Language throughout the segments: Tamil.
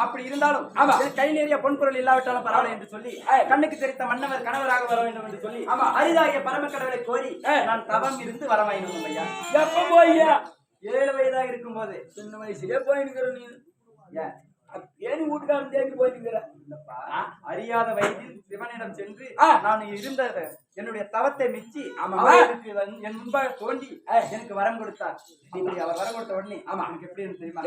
அப்படி இருந்தாலும் கை நிறைய பொன்பொருள் இல்லாவிட்டாலும் பரவாயில்லை என்று சொல்லி கண்ணுக்கு தெரித்த மன்னவர் கணவராக வர வேண்டும் என்று சொல்லி அரிதாகிய பரமக்கடவுளை கோரி நான் தவம் இருந்து வரவாயினோம் ஐயா. எப்ப போய்யா? 7 வயதாக இருக்கும் போது. சின்ன வயசுலயே போயிருக்கிற நீ ஏன் வீட்டுக்காரன் தேடி போயிருக்கிற? அறியாத வயதில் சிவனிடம் சென்று நான் இருந்த என்னுடைய தவத்தை மிச்சி என் முன்பாக தோண்டி எனக்கு வரம் கொடுத்தார். அவர் வரம் கொடுத்த உடனே எனக்கு எப்படி தெரியுமா?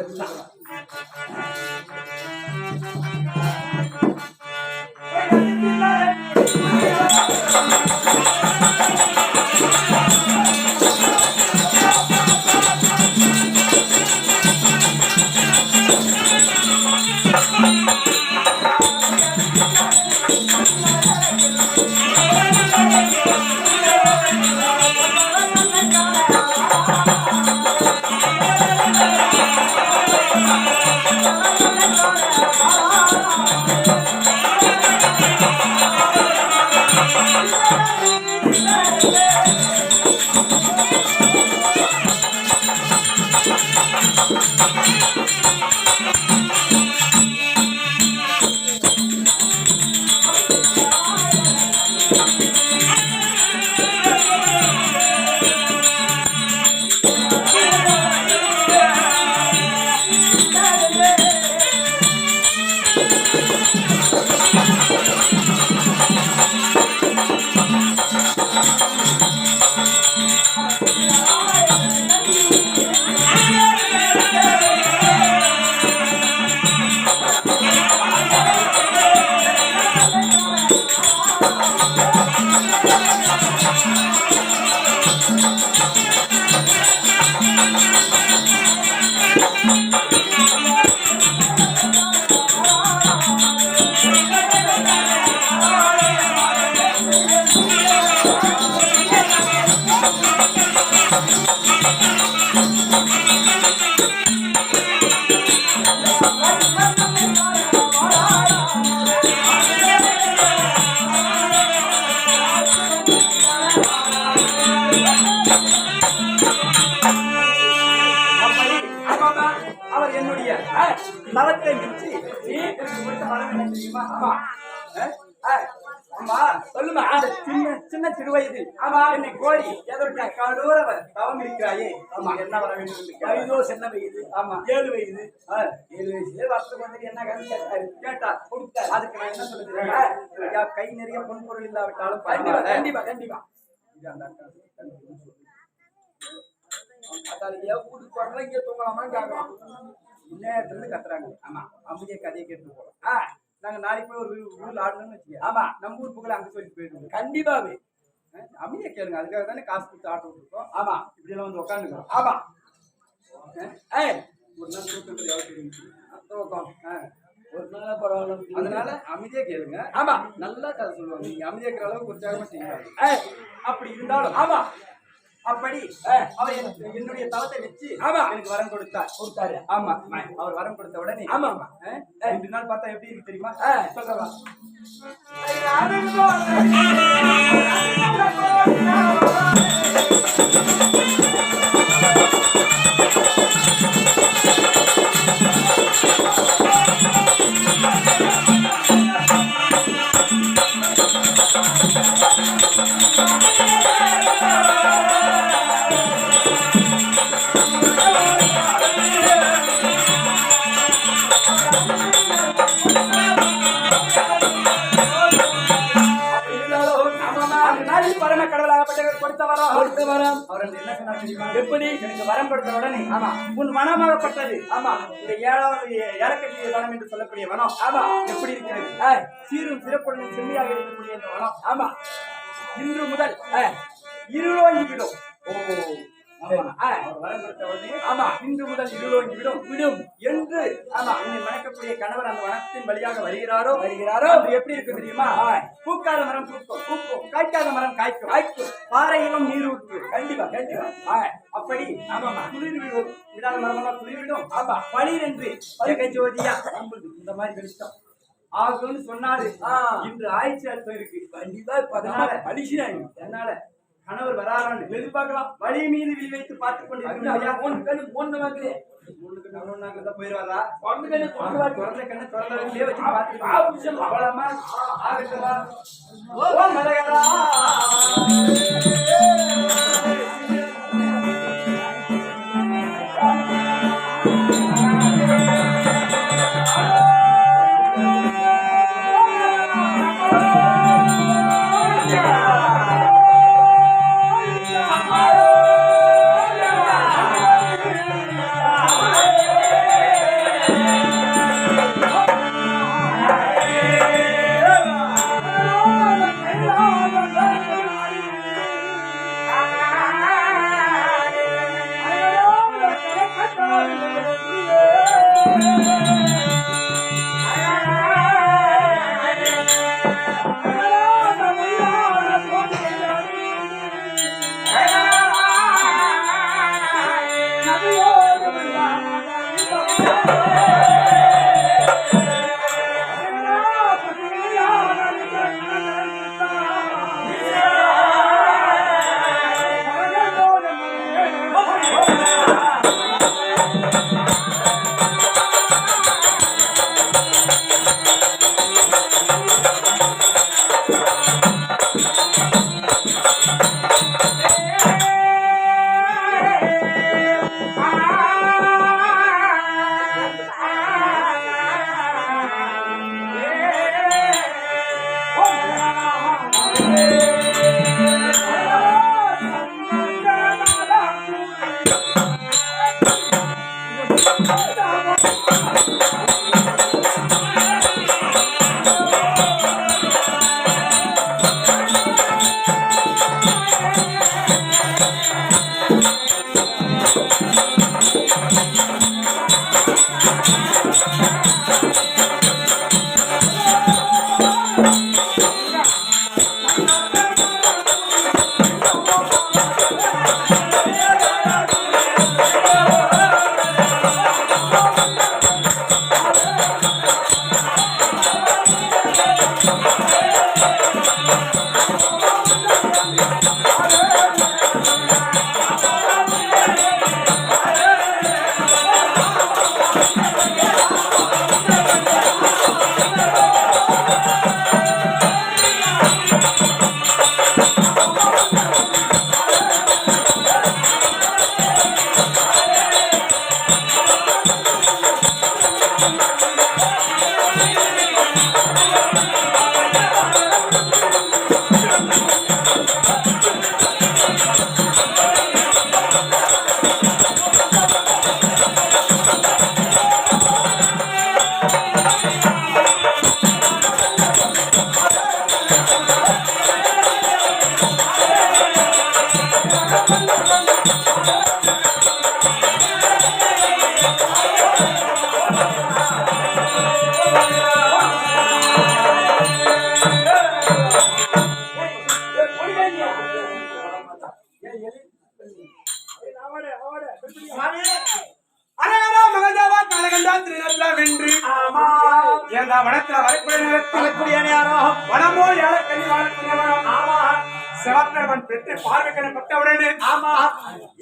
நலத்தை மிச்சி சொல்லுமா சின்ன சிறுவயது என்னை கோரி எதற்கு கடூர தவம் இருக்கிறாயே என்ன வர வேண்டும்? சின்ன வயது 7 வயது 7 வயசுல வருஷம் வந்து என்ன கேட்டா கொடுத்தாரு. அதுக்கு நான் என்ன சொல்லுறேன்? கை நிறைய பொன்பொருள் இல்லாவிட்டாலும் கண்டிப்பா கண்டிப்பா வீட்டுக்கு வரலாம் இங்கே தூங்கலாமா கேட்கலாம். நேரத்துல கத்துறாங்க. அப்படியே கதையை கேட்டு போகலாம். நாங்க நாளைக்கு போய் ஒரு ஊர்ல ஆடணும்னு வச்சுக்கோங்க. நம்ம ஊர் புகழ அங்க சொல்லிட்டு போயிடுவோம். கண்டிப்பாவே அமைதியா கேளுங்க. அதுக்காக தானே காசு கொடுத்து ஆட்ட விட்டுருக்கோம். இப்படி எல்லாம் வந்து உட்காந்துக்கிறோம். ஒரு நாள் தூக்கத்துல ஒரு நாள் பரவாயில்ல. அதனால அமைதியா கேளுங்க. நல்லா கதை சொல்லுவாங்க. நீங்க அமைதியா இருக்கிற அளவுக்கு உற்சாகமா செய்யுங்க. அப்படி இருந்தாலும் அப்படி அவர் என்னுடைய தவத்தை வச்சு எனக்கு வரம் கொடுத்தாரு. அவர் வரம் கொடுத்த உடனே 2 நாள் பார்த்தா எப்படி இருக்கு தெரியுமா? சொல்லலாம். எப்படி எனக்கு வரம் கொடுத்த உடனே உன் வனமாகப்பட்டது இந்த 7வது ஏலக்கட்டி வனம் என்று சொல்லக்கூடிய வனம் எப்படி இருக்கிறது? சீரும் சிறப்புடன் செம்மையாக இருக்கக்கூடிய இந்த வனம் இன்று முதல் இருளோங்கிவிடும். வரம் கொடுத்த உடனே இன்று முதல் இருளோங்கி விடும் என்று என்னை மணக்கக்கூடிய கணவர் அந்த வனத்தின் வழியாக வருகிறாரோ எப்படி இருக்கு தெரியுமா? பூக்காத மரம் பூக்கும், காய்க்காத மரம் காய்க்கும், பாறையிலும் நீர் ஊற்று. கண்டிப்பா அப்படி குளிர் விடாத மரமெல்லாம் குளிர்விடும். பளிர் என்று ஜோதியா இந்த மாதிரி வெளிச்சம் ஆகும்னு சொன்னாரு. இன்று ஆய்ச்சி அர்த்தம் இருக்கு. கண்டிப்பா 14 பலிசினாங்க. என்னால கணவர் வராரான்னு எதிர்பார்க்கலாம். வழி மீது வில் வைத்து பார்த்துக் கொண்டிருக்கிறேன். முன்னுக்கு கவர்னாங்க போயிருவாரா வந்து கண்ணு தூக்குவாரு. குழந்தை கண்ணு குழந்தைகளே வச்சு பார்த்துட்டு அவ்வளமா ஆகட்டுமா ஓ மலகரா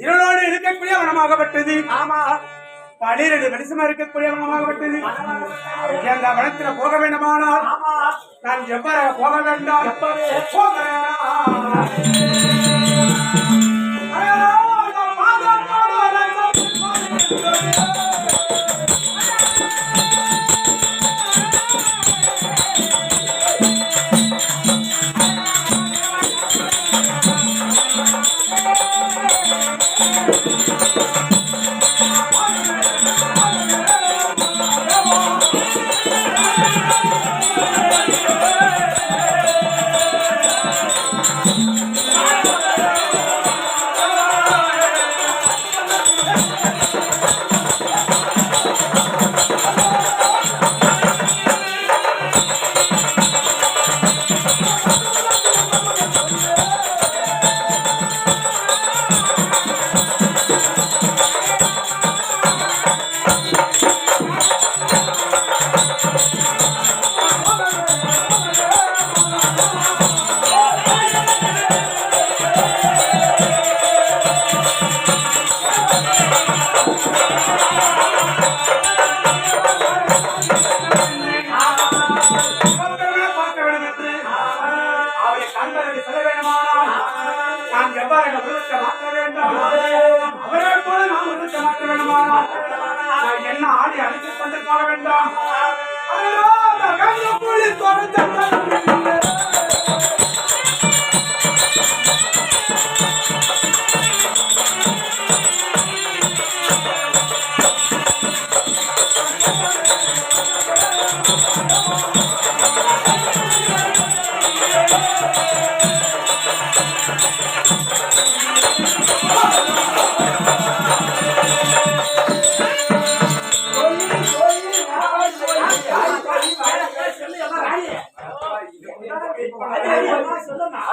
இருளோடு இருக்கக்கூடிய வனமாகப்பட்டது. பனிரெண்டு மனுஷமா இருக்கக்கூடிய வனமாகப்பட்டது. அந்த வனத்துல போக வேண்டுமானால் நான் எவ்வாறு போக வேண்டாம்?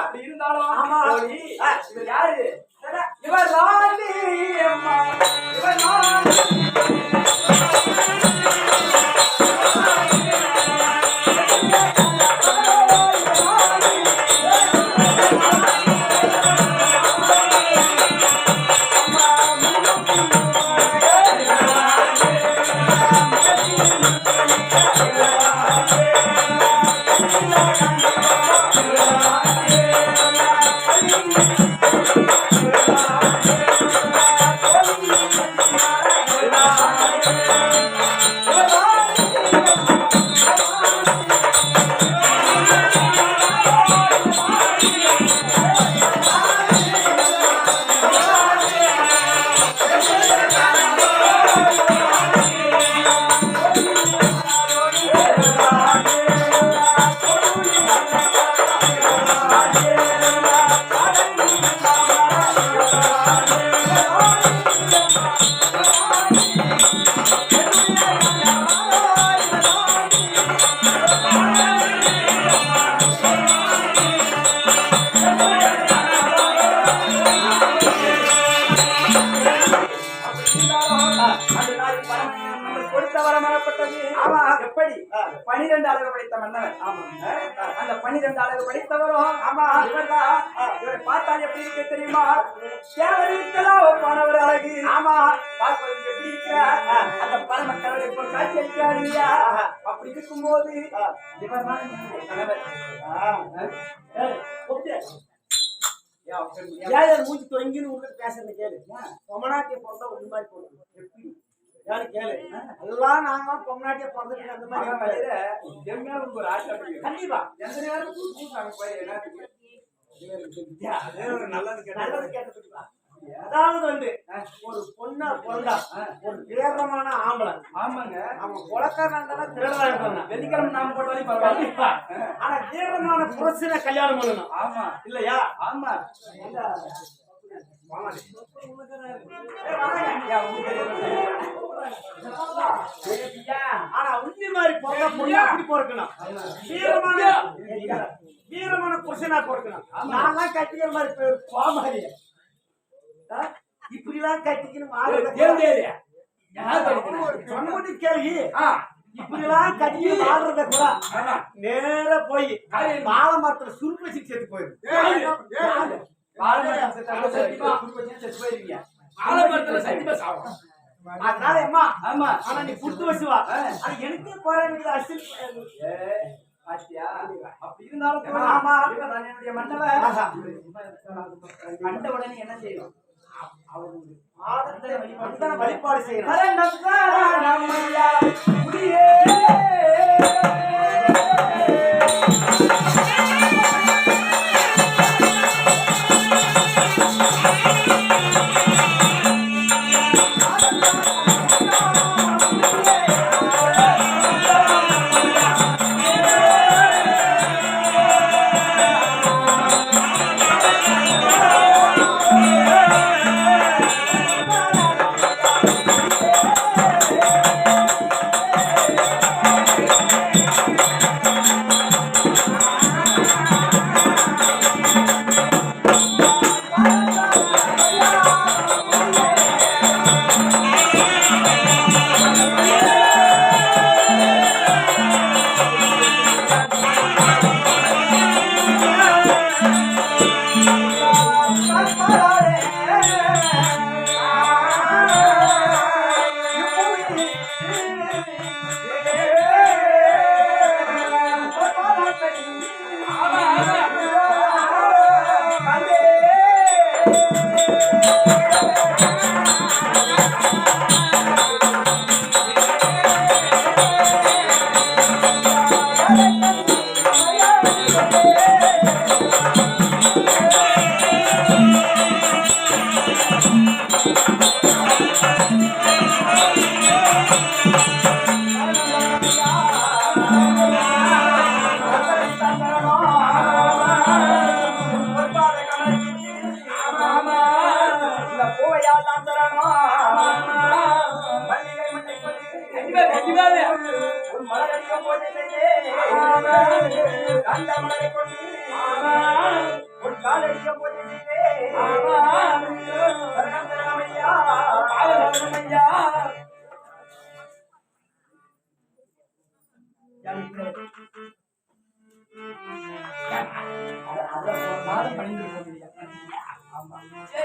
அப்படி இருந்தாலும் இது யாரு? இவர் ராணி அம்மா, இவர் ராணி. எப்படி 12 அழகு படைத்த மன்னவர். அந்த 12 அழகு படைத்தவரும் இவரை பார்த்தால் எப்படி இருக்க தெரியுமா? தேவர்களுக்கெல்லாம் போனவர் அழகு. பார்ப்பதற்கு எப்படி இருக்கிறார்? அந்த பரம கடவுளை போல் காட்சி அளிக்கிறார் இல்லையா? அப்படி இருக்கும்போது இவர் தான் கணவர். மூச்சு தொங்கின்னு உள்ள பேசுறது கேளு. பொம்மநாட்டிய பிறந்தா ஒண்ணு மாதிரி போடுது. எப்படி யாரு கேளு. எல்லாம் நாங்களாம் பொம்மநாட்டிய பிறந்துட்டு அந்த மாதிரி ஒரு ஆசை. கண்டிப்பா எந்த நேரம் கூப்பிட்டாங்க போய் எல்லாத்துக்கும் நல்லது கேட்டதுங்களா? அதாவது வந்து ஒரு பொண்ணா பொருண்டா ஒரு தீவிரமான ஆம்பளை. ஆமாங்க. அவன் கொலக்காரன் திருடா இருக்காங்க. வெள்ளிக்கிழமை நாம போட்டாலும் பரவாயில்ல. ஆனா தீவிரமான புருஷனை கல்யாணம் பண்ணணும். ஆமா இல்லையா? ஆமா. ஆனா உண்மை மாதிரி பொண்ணா பொண்ணு அப்படி பொறுக்கணும். வீரமான புருஷனா பொறுக்கணும். நான் கட்டிக்கிற மாதிரி பாமாரி இப்படி எல்லாம் கட்டிக்கணும். சொன்ன கேள்வி இப்படி எல்லாம் கட்டிக்கணும். ஆடுறத கூட நேர போய் வாழை மரத்துல சுருக்கு வச்சு செத்து போயிரு. அதனால அம்மா ஆனா நீ குடுத்து வச்சுவா. அது எனக்கு போறாங்க. அப்படி இருந்தாலும் ஆமா என்னுடைய மன்னவர் கண்ட உடனே என்ன செய்யணும்? வழிபாடு செய்யணும்.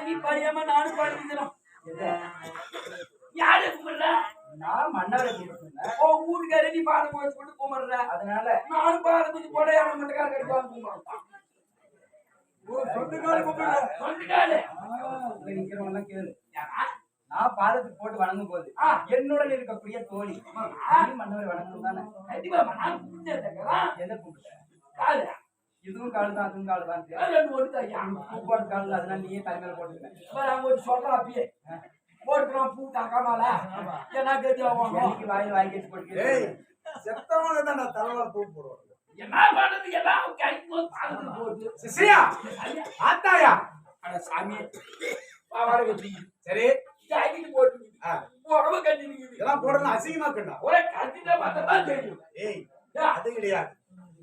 நீ படியாம நானும் படிக்கிறோம். யாரு கும்பிடுற? நான் மன்னரை கும்பிடுறேன். ஓ ஊருக்காரே நீ பாடம் போய் கொண்டு கும்பிடுற. அதனால நானும் பாடத்துக்கு போட அவன் மட்டுக்கார கடிப்பான் கும்பிடுறான். சொந்தக்கார கூப்பிடுறேன். சொல்லிட்டாரு. நிக்கிறவங்க எல்லாம் கேளு. நான் பாதத்துக்கு போட்டு வணங்கும் போது என்னுடன் இருக்கக்கூடிய தோழி மன்னரை வணங்கணும் தானே? கண்டிப்பா நான் கும்பிட்டேன். எதை கும்பிட்டேன்? காலு. இதுவும் காலுதான் அதுவும் காலுதான். பூப்பாடு காலு அதனால நீயே தலைமையில போட்டுருக்கேன். சொல்றேன் அப்பயே போட்டுக்கிறோம் பூ தக்காமல என்ன கேட்டு வாயில் வாங்கி கேட்டு போட்டு செத்தவங்க தான் நான் தலைவரை பூ போடுவாங்க. என்ன பண்றது எல்லாம் கைக்கு போட்டு சிசியா ஆத்தாயா அட சாமி பாவாடை கட்டி சரி ஜாக்கெட் போட்டு உடம்பு கட்டி நிக்குது. இதெல்லாம் போடணும் அசிங்கமா கண்டா. ஒரே கட்டிட்ட பார்த்தா தெரியும். ஏய் அது கிடையாது.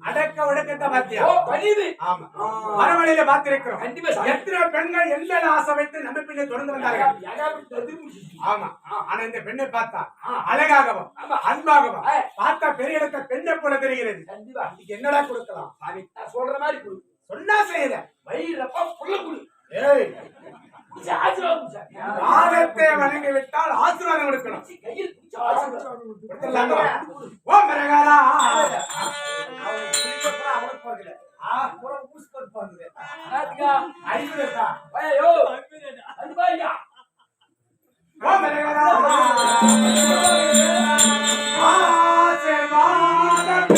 அடக்க ஒடுக்கத்தை பாத்தியா? ஓ பணிது. ஆமா மரமலையில பாத்திருக்கிறோம். கண்டிப்பா எத்தனை பெண்கள் எந்த ஆசை வைத்து நம்ம பின்னே தொடர்ந்து வந்தார்கள். ஆமா ஆனா இந்த பெண்ணை பார்த்தா அழகாகவும் அன்பாகவும் பார்த்தா பெரிய இடத்த பெண்ணை போல தெரிகிறது. கண்டிப்பா இதுக்கு என்னடா கொடுக்கலாம்? சாமி நான் சொல்ற மாதிரி கொடு. சொன்னா செய்யல வயிறப்ப புள்ள கொடு. ஏய் ஆசீர்வாதம் சாமி. பாதத்தை வணங்கி விட்டால் ஆசீர்வாதம் கொடுக்கணும். கையில் பிடிச்ச ஆசீர்வாதம் கொடுத்துடலாமா? ஓ மரகாரா அவனுக்கு போகல பூரா ஊசி போட்டு போகுது. ஐயா ஐயோ அது பாயா ஓ மரகாரா ஆசீர்வாதம்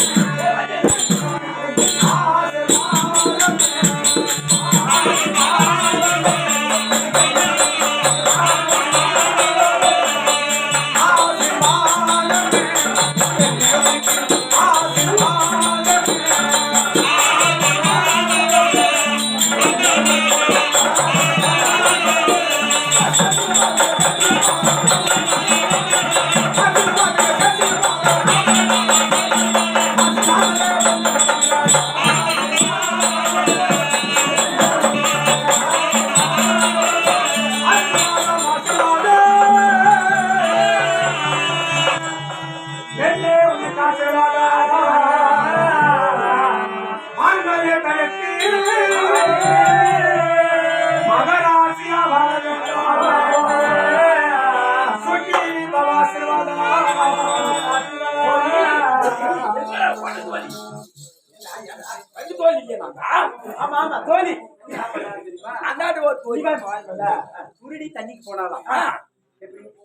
குருடி தண்ணிக்கு போனாலாம்.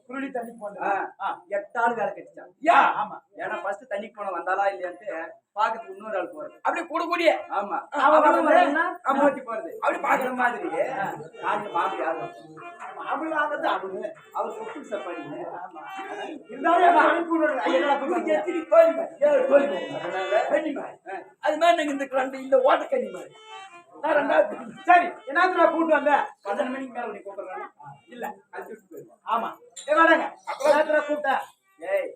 குருடி தண்ணி போனா 8 ஆள் வேலை கட்டிச்சான். ஆமா ஏன்னா ஃபர்ஸ்ட் தண்ணிக்கு போன வந்தாலா இல்லையான்ட்டு பாக்கிறதுக்கு இன்னொரு ஆள் போறது. அப்படி கூட கூடிய ஆமா அமோட்டி போறது அப்படி பாக்குற மாதிரி நாலு மாப்பிள்ளை யாரு மாப்பிள்ளை ஆகிறது அவரு அவர் சொத்து சப்பாடி. அது மாதிரி நாங்க இந்த கண்டு இந்த ஓட்ட கண்ணி மாதிரி நான் ரெண்டாவது சரி என்ன கூட்டு வந்தேன் 12 மணிக்கு மேல உன்னை கூப்பிடுறாங்க. இல்ல அது போயிடும். ஆமா வாடங்க கூப்பிட்டேன். ஏய்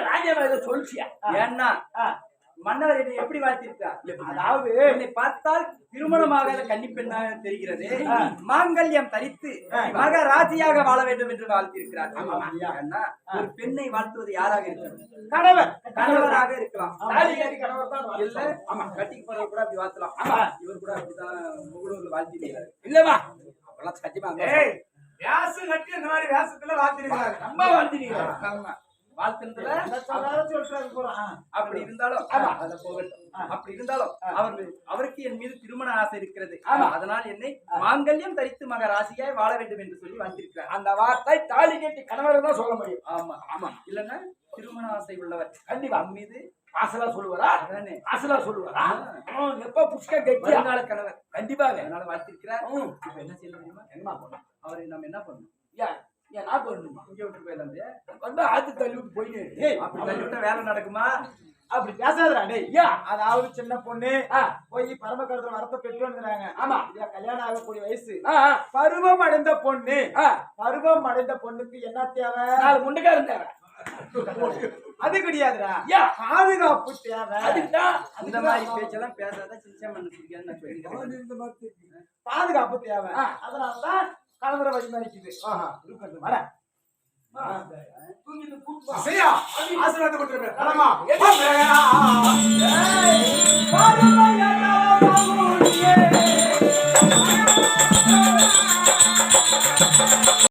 ராஜாவா இதை சொல்லிச்சியா? ஏன்னா மன்னர் என்னை எப்படி வாழ்த்திருக்கா? அதாவது என்னை பார்த்தால் திருமணமாகாத கன்னிப்பெண்ணாக தெரிகிறது. மாங்கல்யம் தரித்து மகராஜியாக வாழ வேண்டும் என்று வாழ்த்திருக்கிறார். ஏன்னா ஒரு பெண்ணை வாழ்த்துவது யாராக இருக்கிறது? கணவர் கணவராக இருக்கலாம். கணவர் தான் இல்ல ஆமா கட்டிக்கு போறவர் கூட அப்படி வாழ்த்தலாம். இவர் கூட அப்படிதான் முகநூர்ல வாழ்த்திருக்கிறார். இல்லவா அப்பெல்லாம் சத்தியமா ஏய் வியாசம் கட்டி இந்த மாதிரி வியாசத்துல வாழ்த்திருக்காங்க. ரொம்ப வாழ்த்திருக்கிறார். ஆமா வாழ்த்துறதுல அப்படி இருந்தாலும் அத போகட்டும். அப்படி இருந்தாலும் அவருக்கு என் மீது திருமண ஆசை இருக்கிறது. அதனால் என்னை மாங்கல்யம் தரித்து மகராசியாய் வாழ வேண்டும் என்று சொல்லி வாழ்த்திருக்கிறார். அந்த வார்த்தை தாலி கட்டி கணவர் தான் சொல்ல முடியும். ஆமா ஆமா இல்லன்னா திருமண ஆசை உள்ளவர் கண்டிப்பா மீது ஆசலா சொல்லுவாரா? அதானே ஆசலா சொல்லுவாரா? எப்ப புஷ்க கட்டி வருங்கால கணவர் கண்டிப்பாக அதனால வாழ்த்திருக்கிறார். இப்ப என்ன செய்ய முடியுமா? என்ன பண்ணணும்? அவரை நம்ம என்ன பண்ணணும்? ஏன் நான் பண்ணணுமா? இங்க விட்டு போயிடலாம். வந்து ஆத்து தள்ளி விட்டு போயிட்டு அப்படி தள்ளி விட்டா வேலை நடக்குமா? அப்படி பேசாதடா டேய். ஐயா அதாவது சின்ன பொண்ணு ஆ, போய் பரம கருத்துல வரத்தை பெற்று வந்துறாங்க. ஆமா. இல்லையா, கல்யாணம் ஆகக்கூடிய வயசு. ஆ, ஆ, பருவம் அடைந்த பொண்ணு. ஆ, பருவம் அடைந்த பொண்ணுக்கு என்ன தேவை? 4 முண்டுக்கா இருந்தாங்க அது கிடையாதுடா. ஐயா பாதுகாப்பு தேவை. அதுக்குதான் அந்த மாதிரி பேச்செல்லாம் பேசாத சின்ன பண்ண பிடிக்காது நான் சொல்லிக்கிறேன். பாதுகாப்பு தேவை. ஆ. அதனாலதான் கலவர வழிமறிக்குது. வர சரியா ஆசீர்வாதம் கொடுத்துருப்பேன் கடமா பாருங்க